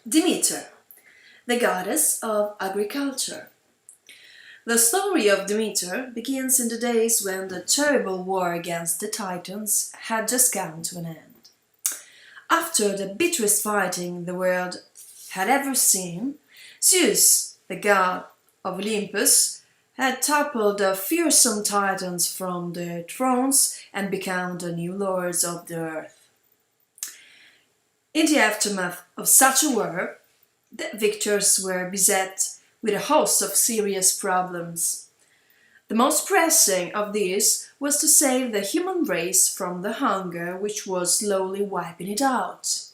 Demeter, the goddess of agriculture. The story of Demeter begins in the days when the terrible war against the Titans had just come to an end. After the bitterest fighting the world had ever seen, Zeus, the god of Olympus, had toppled the fearsome Titans from their thrones and become the new lords of the earth. In the aftermath of such a war, the victors were beset with a host of serious problems. The most pressing of these was to save the human race from the hunger which was slowly wiping it out.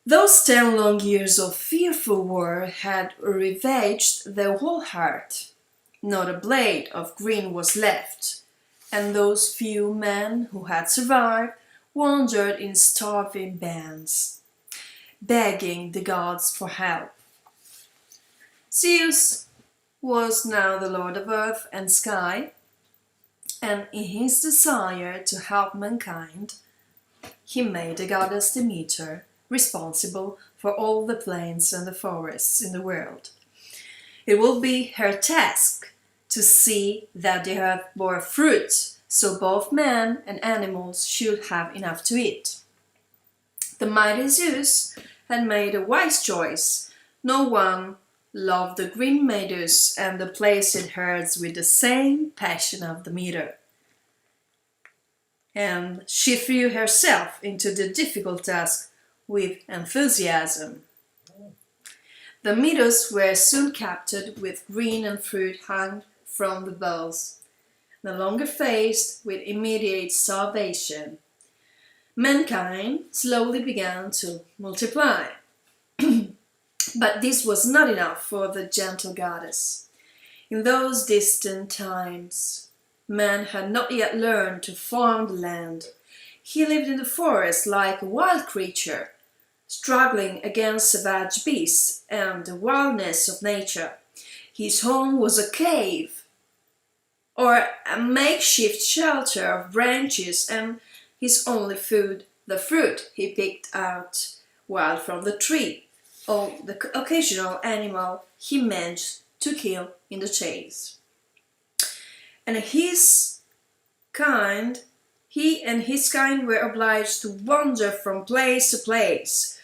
Those 10 long years of fearful war had ravaged the whole earth. Not a blade of green was left, and those few men who had survived wandered in starving bands, begging the gods for help. Zeus was now the lord of earth and sky, and in his desire to help mankind, he made the goddess Demeter responsible for all the plains and the forests in the world. It will be her task to see that the earth bore fruit, so both men and animals should have enough to eat. The mighty Zeus had made a wise choice. No one loved the green meadows and the placid herds with the same passion of Demeter. And she threw herself into the difficult task with enthusiasm. The meadows were soon captured with green and fruit hung from the boughs, no longer faced with immediate starvation. Mankind slowly began to multiply. But this was not enough for the gentle goddess. In those distant times, man had not yet learned to farm the land. He lived in the forest like a wild creature, struggling against savage beasts and the wildness of nature. His home was a cave, or a makeshift shelter of branches, and his only food the fruit he picked out wild from the tree, or the occasional animal he managed to kill in the chase. And he and his kind were obliged to wander from place to place,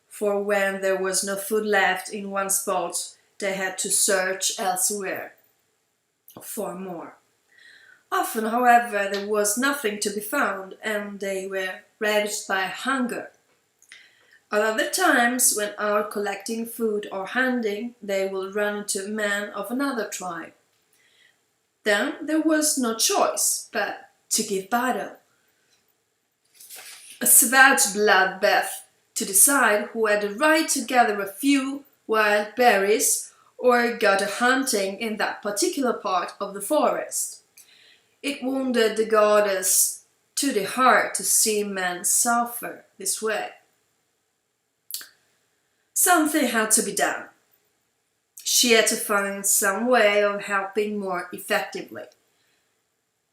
for when there was no food left in one spot, they had to search elsewhere for more. Often, however, there was nothing to be found, and they were ravaged by hunger. At other times, when out collecting food or hunting, they would run into men of another tribe. Then there was no choice but to give battle. A savage bloodbath to decide who had the right to gather a few wild berries or go hunting in that particular part of the forest. It wounded the goddess to the heart to see men suffer this way. Something had to be done. She had to find some way of helping more effectively.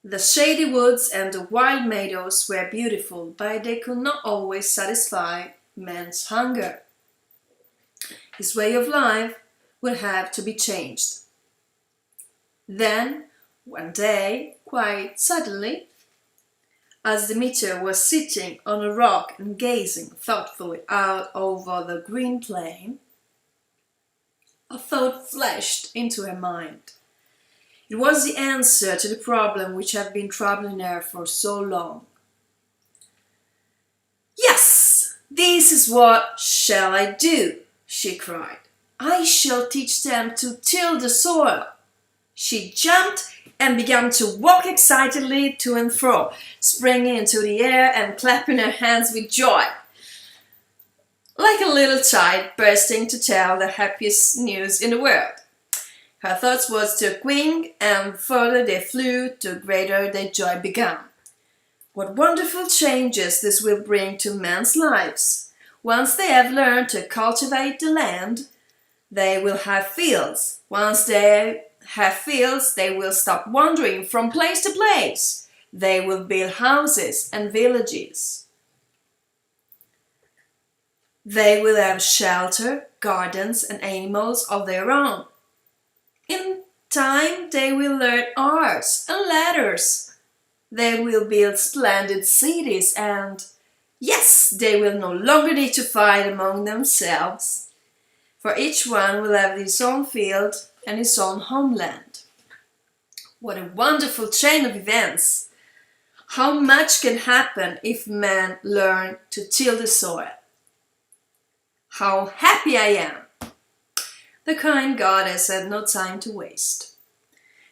The shady woods and the wild meadows were beautiful, but they could not always satisfy man's hunger. His way of life would have to be changed. Then, one day, quite suddenly, as Demeter was sitting on a rock and gazing thoughtfully out over the green plain, a thought flashed into her mind. It was the answer to the problem which had been troubling her for so long. "Yes, this is what shall I do," she cried. "I shall teach them to till the soil." She jumped and began to walk excitedly to and fro, springing into the air and clapping her hands with joy, like a little child bursting to tell the happiest news in the world. Her thoughts was took wing, and the further they flew, the greater their joy began. What wonderful changes this will bring to men's lives! Once they have learned to cultivate the land, they will have fields. Once they have fields, they will stop wandering from place to place. They will build houses and villages. They will have shelter, gardens, and animals of their own. In time, they will learn arts and letters. They will build splendid cities and, yes, they will no longer need to fight among themselves. For each one will have his own field and his own homeland. What a wonderful chain of events! How much can happen if men learn to till the soil? How happy I am! The kind goddess had no time to waste.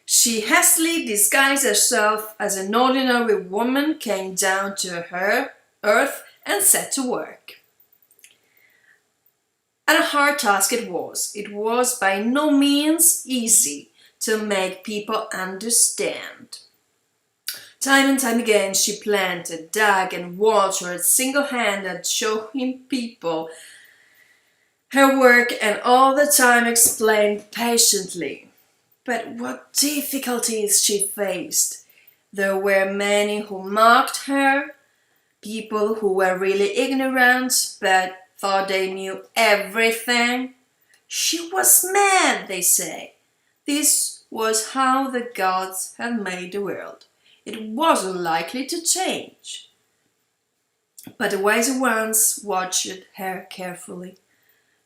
She hastily disguised herself as an ordinary woman, came down to her earth and set to work. And a hard task it was. It was by no means easy to make people understand. Time and time again she planted, dug and watered single-handed, showing people her work and all the time explained patiently. But what difficulties she faced! There were many who mocked her, people who were really ignorant but thought they knew everything. She was mad, they say. This was how the gods had made the world. It wasn't likely to change. But the wiser ones watched her carefully.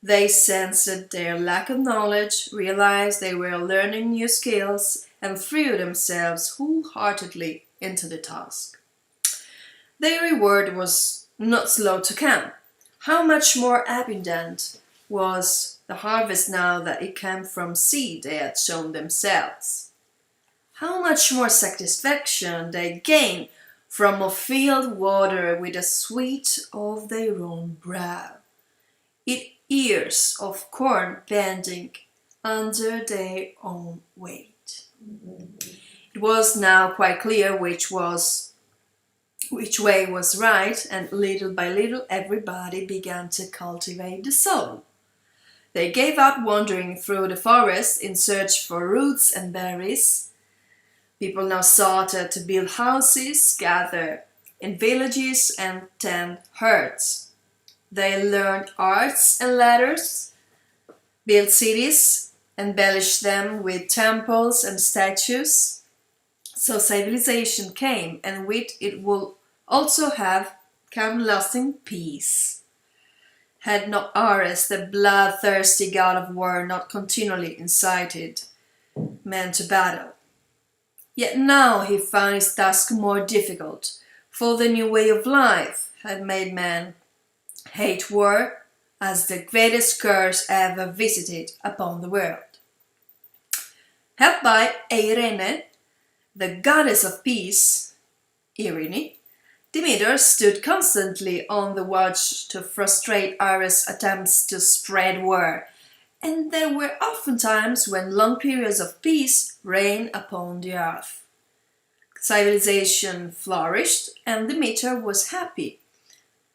They sensed their lack of knowledge, realized they were learning new skills, and threw themselves wholeheartedly into the task. Their reward was not slow to come. How much more abundant was the harvest now that it came from seed they had sown themselves? How much more satisfaction they gained from a field watered with the sweat of their own brow! Ears of corn bending under their own weight. It was now quite clear which way was right, and little by little everybody began to cultivate the soil. They gave up wandering through the forest in search for roots and berries. People now started to build houses, gather in villages, and tend herds. They learned arts and letters, built cities, embellished them with temples and statues. So civilization came, and with it will also have come lasting peace. Had not Ares, the bloodthirsty god of war, not continually incited men to battle. Yet now he found his task more difficult, for the new way of life had made men hate war as the greatest curse ever visited upon the world. Helped by Eirene, the goddess of peace, Irene, Demeter stood constantly on the watch to frustrate Ares' attempts to spread war, and there were often times when long periods of peace reigned upon the earth. Civilization flourished, and Demeter was happy.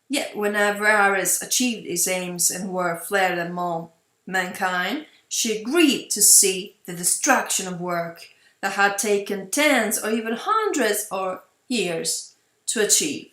Yet whenever Ares achieved his aims and war flared among mankind, she grieved to see the destruction of work that had taken tens or even hundreds of years to achieve.